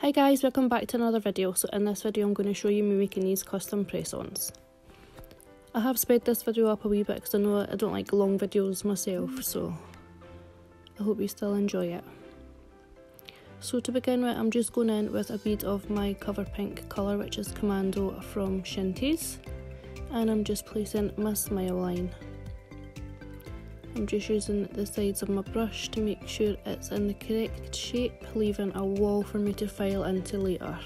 Hi guys, welcome back to another video. So in this video I'm going to show you me making these custom press-ons. I have sped this video up a wee bit because I know I don't like long videos myself, so I hope you still enjoy it. So to begin with, I'm just going in with a bead of my cover pink colour, which is Commando from Shinties, and I'm just placing my smile line. I'm just using the sides of my brush to make sure it's in the correct shape, leaving a wall for me to file into later.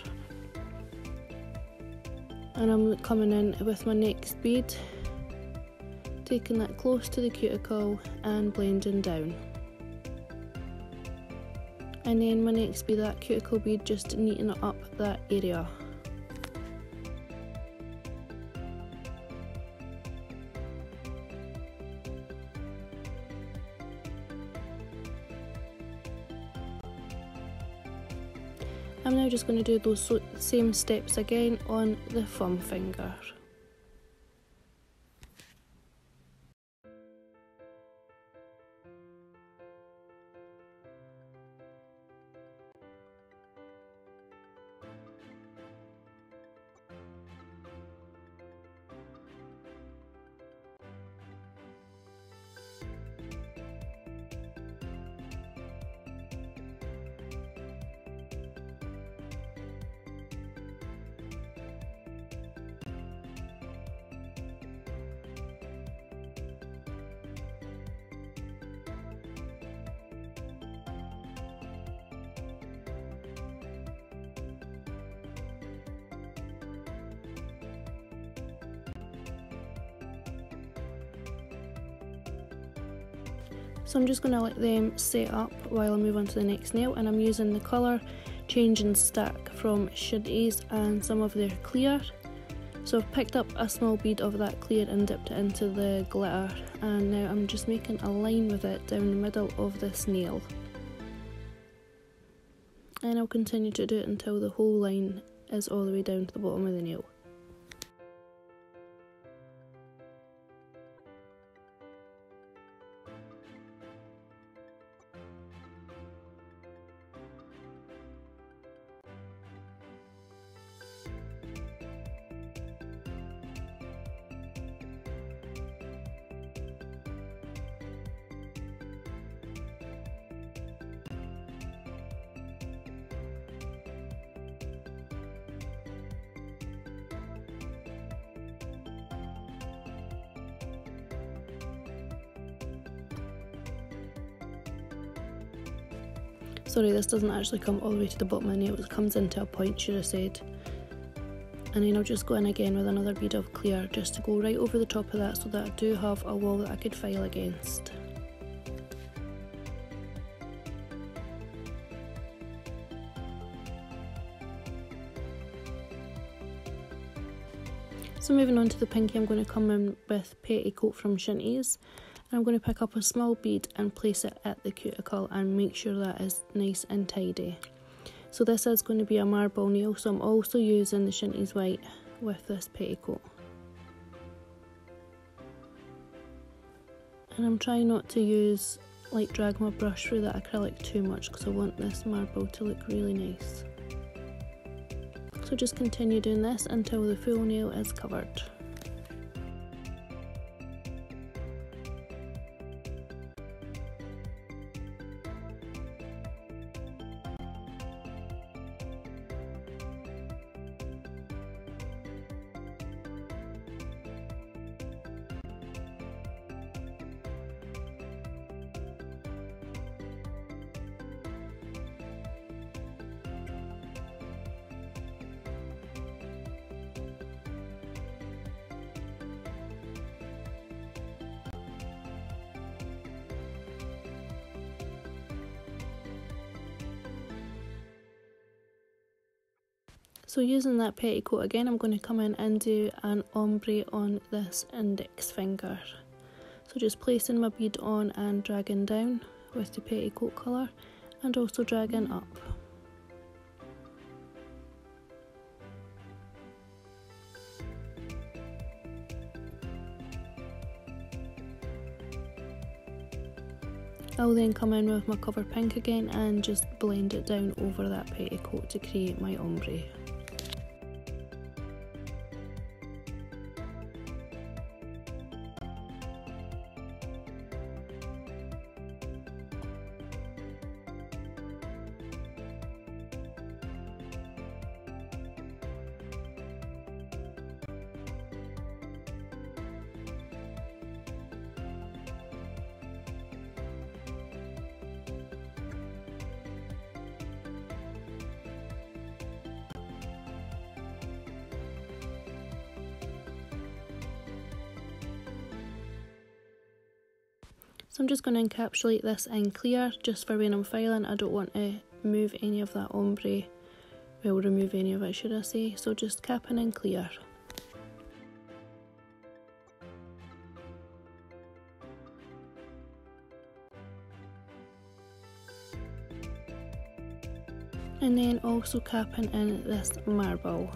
And I'm coming in with my next bead, taking that close to the cuticle and blending down. And then my next bead, that cuticle bead, just neatening up that area. I'm now just going to do those same steps again on the thumb finger. So I'm just going to let them set up while I move on to the next nail, and I'm using the colour Change and Stack from Shinties and some of their clear. So I've picked up a small bead of that clear and dipped it into the glitter, and now I'm just making a line with it down the middle of this nail. And I'll continue to do it until the whole line is all the way down to the bottom of the nail. Sorry, this doesn't actually come all the way to the bottom of the nail, it comes into a point, should have said. And then I'll just go in again with another bead of clear just to go right over the top of that so that I do have a wall that I could file against. So moving on to the pinky, I'm going to come in with Petticoat from Shinties. I'm going to pick up a small bead and place it at the cuticle and make sure that is nice and tidy. So this is going to be a marble nail, so I'm also using the Shinties white with this Petticoat. And I'm trying not to drag my brush through that acrylic too much because I want this marble to look really nice. So just continue doing this until the full nail is covered. So using that Petticoat again, I'm going to come in and do an ombre on this index finger. So just placing my bead on and dragging down with the Petticoat colour, and also dragging up. I'll then come in with my cover pink again and just blend it down over that petticoat to create my ombre. So I'm just going to encapsulate this in clear just for when I'm filing. I don't want to move any of that ombre, well, remove any of it should I say, so just capping in clear. And then also capping in this marble.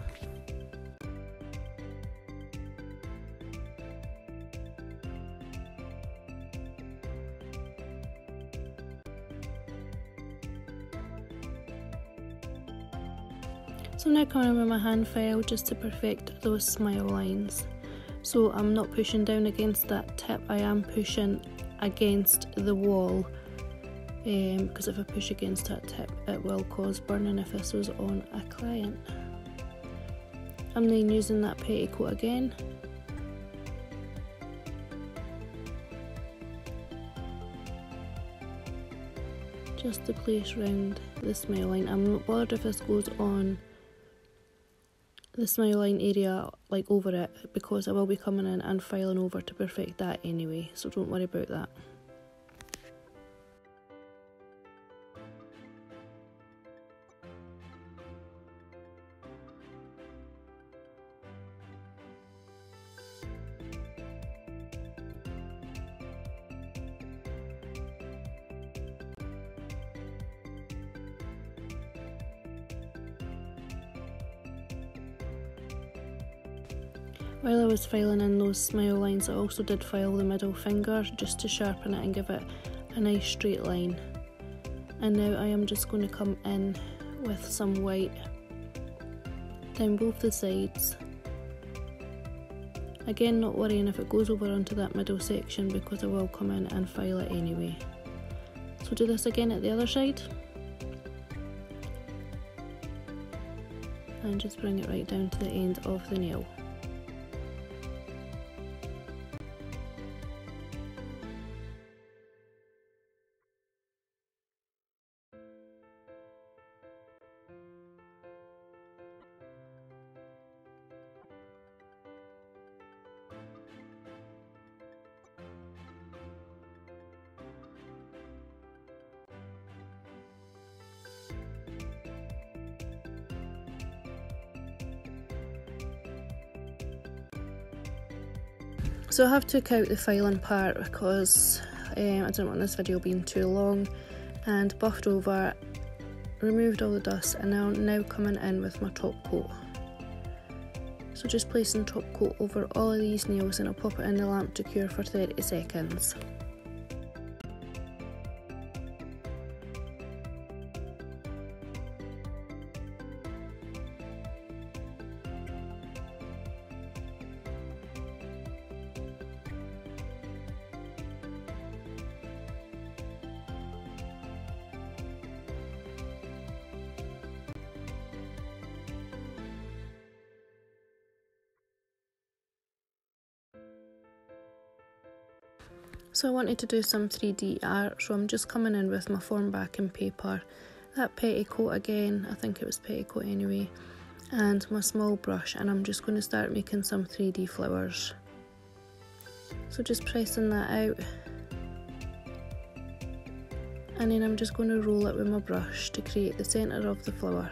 So I'm now coming in with my hand file just to perfect those smile lines. So I'm not pushing down against that tip, I am pushing against the wall, because if I push against that tip it will cause burning if this was on a client. I'm then using that petticoat again. Just to place round the smile line. I'm not bothered if this goes on the smile line area, like over it, because I will be coming in and filing over to perfect that anyway, so don't worry about that. While I was filing in those smile lines, I also did file the middle finger just to sharpen it and give it a nice straight line. And now I am just going to come in with some white down both the sides. Again, not worrying if it goes over onto that middle section because I will come in and file it anyway. So do this again at the other side. And just bring it right down to the end of the nail. So I have took out the filing part because I didn't want this video being too long, and buffed over, removed all the dust, and now coming in with my top coat. So just placing top coat over all of these nails, and I'll pop it in the lamp to cure for 30 seconds. So I wanted to do some 3D art, so I'm just coming in with my form backing paper, that petticoat again, I think it was petticoat anyway, and my small brush, and I'm just going to start making some 3D flowers. So just pressing that out, and then I'm just going to roll it with my brush to create the centre of the flower.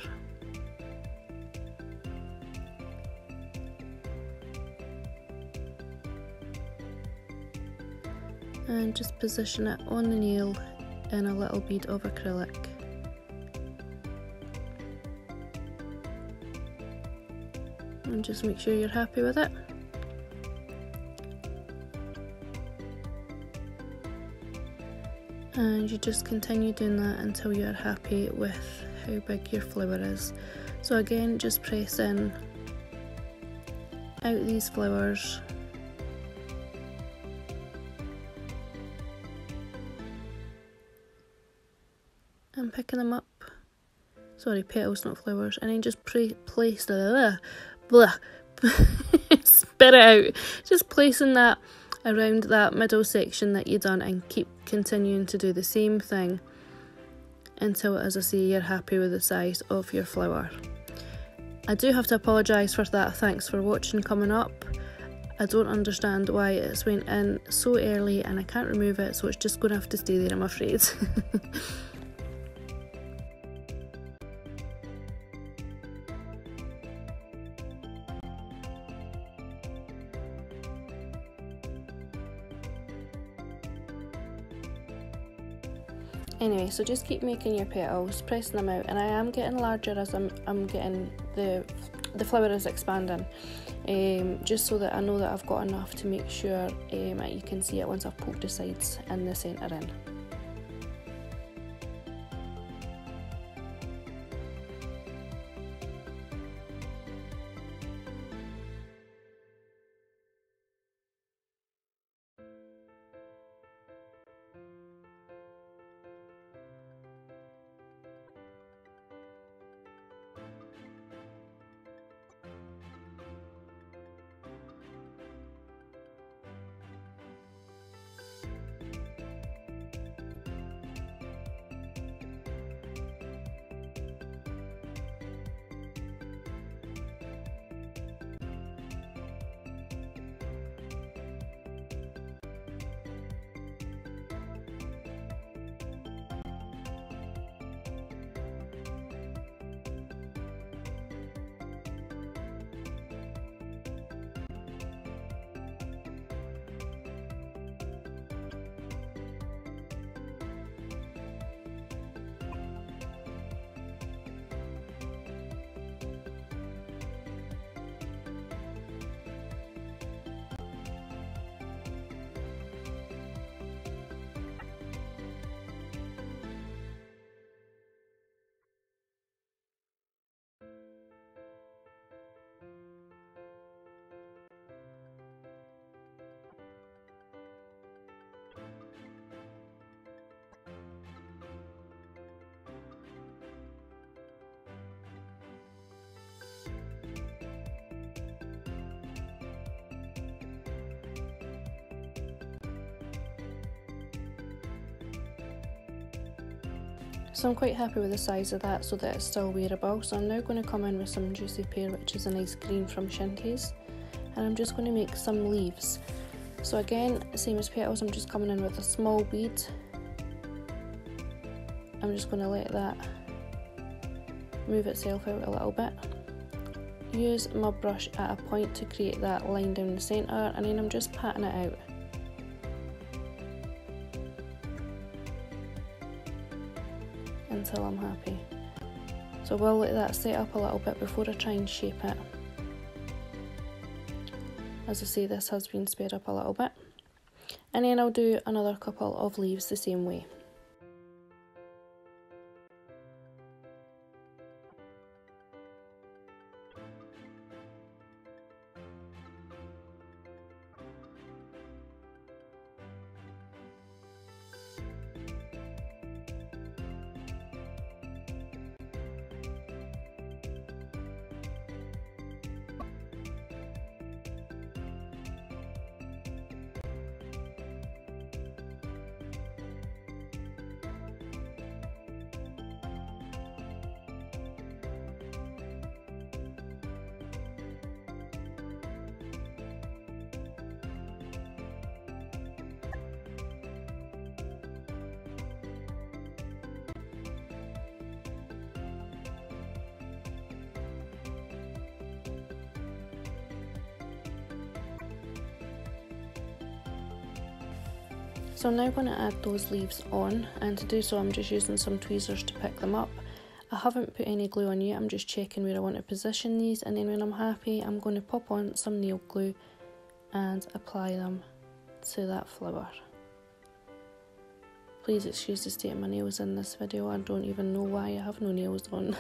And just position it on the nail in a little bead of acrylic. And just make sure you're happy with it. And you just continue doing that until you're happy with how big your flower is. So again, just press in out these flowers, and picking them up, sorry, petals not flowers, and then just place the spit it out, just placing that around that middle section that you done, and keep continuing to do the same thing until, as I say, you're happy with the size of your flower. I do have to apologise for that thanks for watching coming up. I don't understand why it's went in so early and I can't remove it, so it's just going to have to stay there, I'm afraid. Anyway, so just keep making your petals, pressing them out, and I am getting larger as I'm getting the flower is expanding, just so that I know that I've got enough to make sure that you can see it once I've poked the sides and the centre in. So I'm quite happy with the size of that, so that it's still wearable. So I'm now going to come in with some Juicy Pear, which is a nice green from Shinty's, and I'm just going to make some leaves. So again, same as petals, I'm just coming in with a small bead. I'm just going to let that move itself out a little bit. Use my brush at a point to create that line down the centre, and then I'm just patting it out. Until I'm happy. So we'll let that set up a little bit before I try and shape it. As I say, this has been sped up a little bit, and then I'll do another couple of leaves the same way. So I'm now going to add those leaves on, and to do so I'm just using some tweezers to pick them up. I haven't put any glue on yet, I'm just checking where I want to position these, and then when I'm happy I'm going to pop on some nail glue and apply them to that flower. Please excuse the state of my nails in this video. I don't even know why I have no nails on.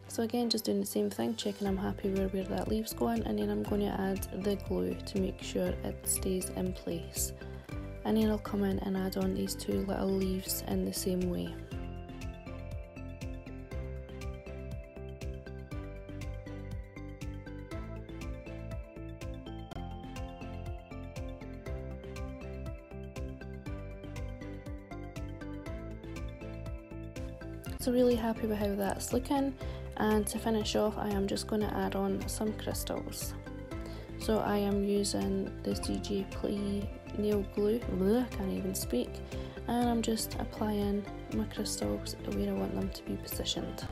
So again, just doing the same thing, checking I'm happy where that leave's going, and then I'm going to add the glue to make sure it stays in place. And then I'll come in and add on these two little leaves in the same way. So really happy with how that's looking, and to finish off I am just going to add on some crystals. So I am using the CJ Play nail glue, I can't even speak, and I'm just applying my crystals where I want them to be positioned.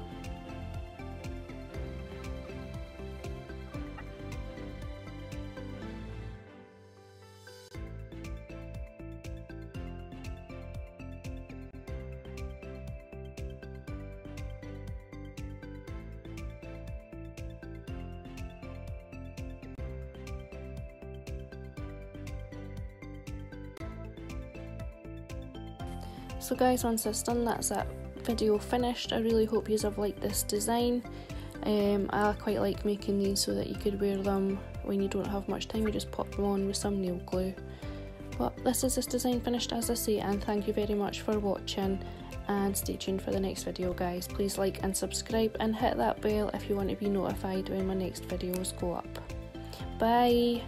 So guys, once that's done, that's that video finished. I really hope you have liked this design. I quite like making these so that you could wear them when you don't have much time. You just pop them on with some nail glue. But this is this design finished, as I say, and thank you very much for watching, and stay tuned for the next video guys. Please like and subscribe and hit that bell if you want to be notified when my next videos go up. Bye!